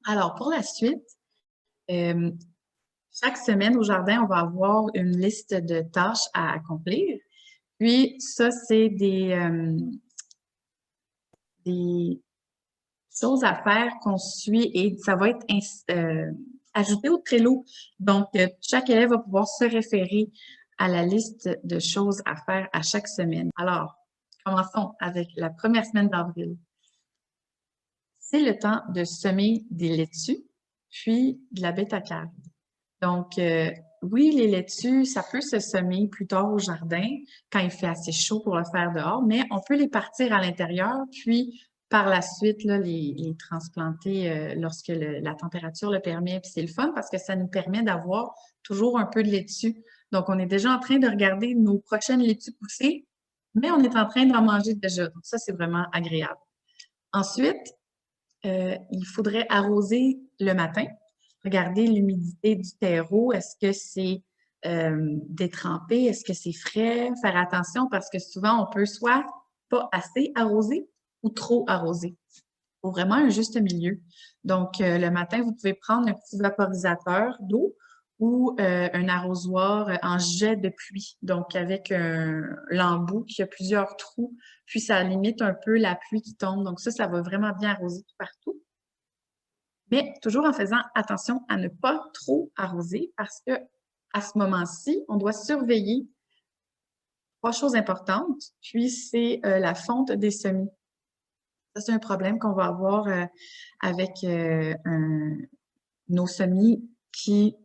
Alors, pour la suite, euh, chaque semaine au jardin, on va avoir une liste de tâches à accomplir. Puis, ça, c'est des choses à faire qu'on suit et ça va être ajouté au Trello. Donc, chaque élève va pouvoir se référer à la liste de choses à faire à chaque semaine. Alors, commençons avec la première semaine d'avril. C'est le temps de semer des laitues, puis de la bêta-carotène. Donc, oui, les laitues, ça peut se semer plus tard au jardin quand il fait assez chaud pour le faire dehors, mais on peut les partir à l'intérieur, puis par la suite, là, les transplanter lorsque la température le permet. Puis c'est le fun parce que ça nous permet d'avoir toujours un peu de laitue. Donc, on est déjà en train de regarder nos prochaines laitues pousser, mais on est en train d'en manger déjà. Donc, ça, c'est vraiment agréable. Ensuite, il faudrait arroser le matin, regarder l'humidité du terreau. Est-ce que c'est détrempé? Est-ce que c'est frais? Faire attention parce que souvent, on peut soit pas assez arroser ou trop arroser. Il faut vraiment un juste milieu. Donc, le matin, vous pouvez prendre un petit vaporisateur d'eau ou un arrosoir en jet de pluie, donc avec un l'embout qui a plusieurs trous, puis ça limite un peu la pluie qui tombe. Donc ça va vraiment bien arroser tout partout. Mais toujours en faisant attention à ne pas trop arroser parce que à ce moment-ci, on doit surveiller trois choses importantes, puis c'est la fonte des semis. Ça, c'est un problème qu'on va avoir avec nos semis qui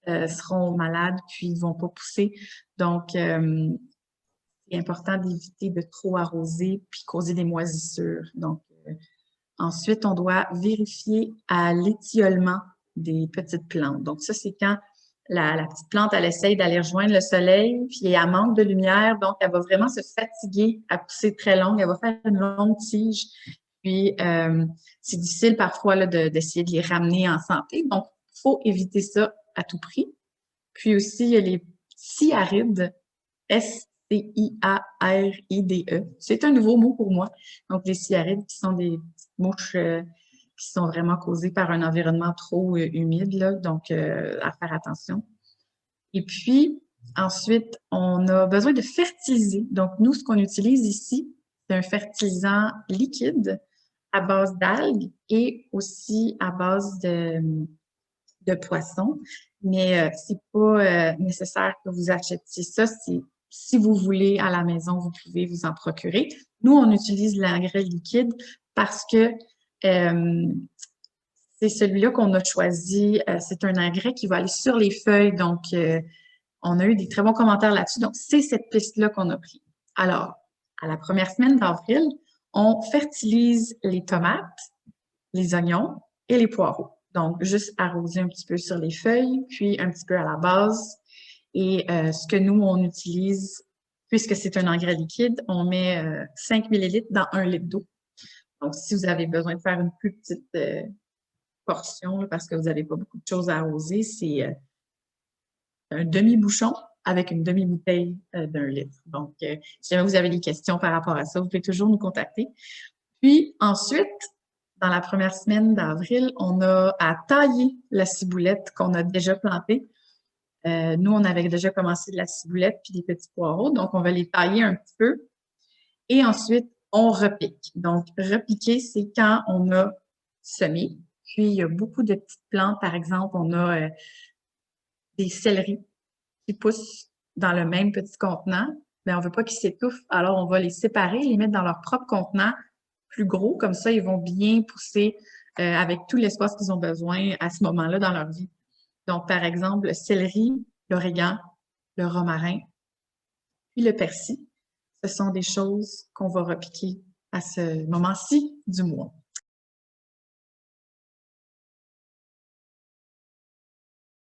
seront malades puis ils vont pas pousser. Donc, c'est important d'éviter de trop arroser puis causer des moisissures. Donc, ensuite, on doit vérifier à l'étiolement des petites plantes. Donc, ça, c'est quand la petite plante, elle essaye d'aller rejoindre le soleil, puis elle manque de lumière, donc elle va vraiment se fatiguer à pousser très longue. Elle va faire une longue tige. Puis, c'est difficile parfois là, d'essayer de les ramener en santé. Donc, il faut éviter ça à tout prix. Puis aussi, il y a les cyarides, S-C-I-A-R-I-D-E. C'est un nouveau mot pour moi. Donc, les cyarides qui sont des petites mouches qui sont vraiment causées par un environnement trop humide, là, donc à faire attention. Et puis, ensuite, on a besoin de fertiliser. Donc, nous, ce qu'on utilise ici, c'est un fertilisant liquide à base d'algues et aussi à base de poisson. Mais c'est pas nécessaire que vous achetiez ça. Si vous voulez à la maison, vous pouvez vous en procurer. Nous, on utilise l'engrais liquide parce que c'est celui-là qu'on a choisi. C'est un engrais qui va aller sur les feuilles. Donc, on a eu des très bons commentaires là-dessus. Donc, c'est cette piste-là qu'on a pris. Alors, à la première semaine d'avril, on fertilise les tomates, les oignons et les poireaux. Donc, juste arroser un petit peu sur les feuilles, puis un petit peu à la base. Et ce que nous, on utilise, puisque c'est un engrais liquide, on met 5 millilitres dans 1 litre d'eau. Donc, si vous avez besoin de faire une plus petite portion, là, parce que vous n'avez pas beaucoup de choses à arroser, c'est un demi-bouchon avec une demi-bouteille d'1 litre. Donc, si jamais vous avez des questions par rapport à ça, vous pouvez toujours nous contacter. Puis ensuite, dans la première semaine d'avril, on a à tailler la ciboulette qu'on a déjà plantée. Nous, on avait déjà commencé de la ciboulette puis des petits poireaux, donc on va les tailler un petit peu. Et ensuite, on repique. Donc, repiquer, c'est quand on a semé. Puis, il y a beaucoup de petites plantes. Par exemple, on a des céleris qui poussent dans le même petit contenant, mais on veut pas qu'ils s'étouffent. Alors, on va les séparer, les mettre dans leur propre contenant plus gros. Comme ça, ils vont bien pousser avec tout l'espace qu'ils ont besoin à ce moment-là dans leur vie. Donc, par exemple, le céleri, l'origan, le romarin, puis le persil. Ce sont des choses qu'on va repiquer à ce moment-ci du mois.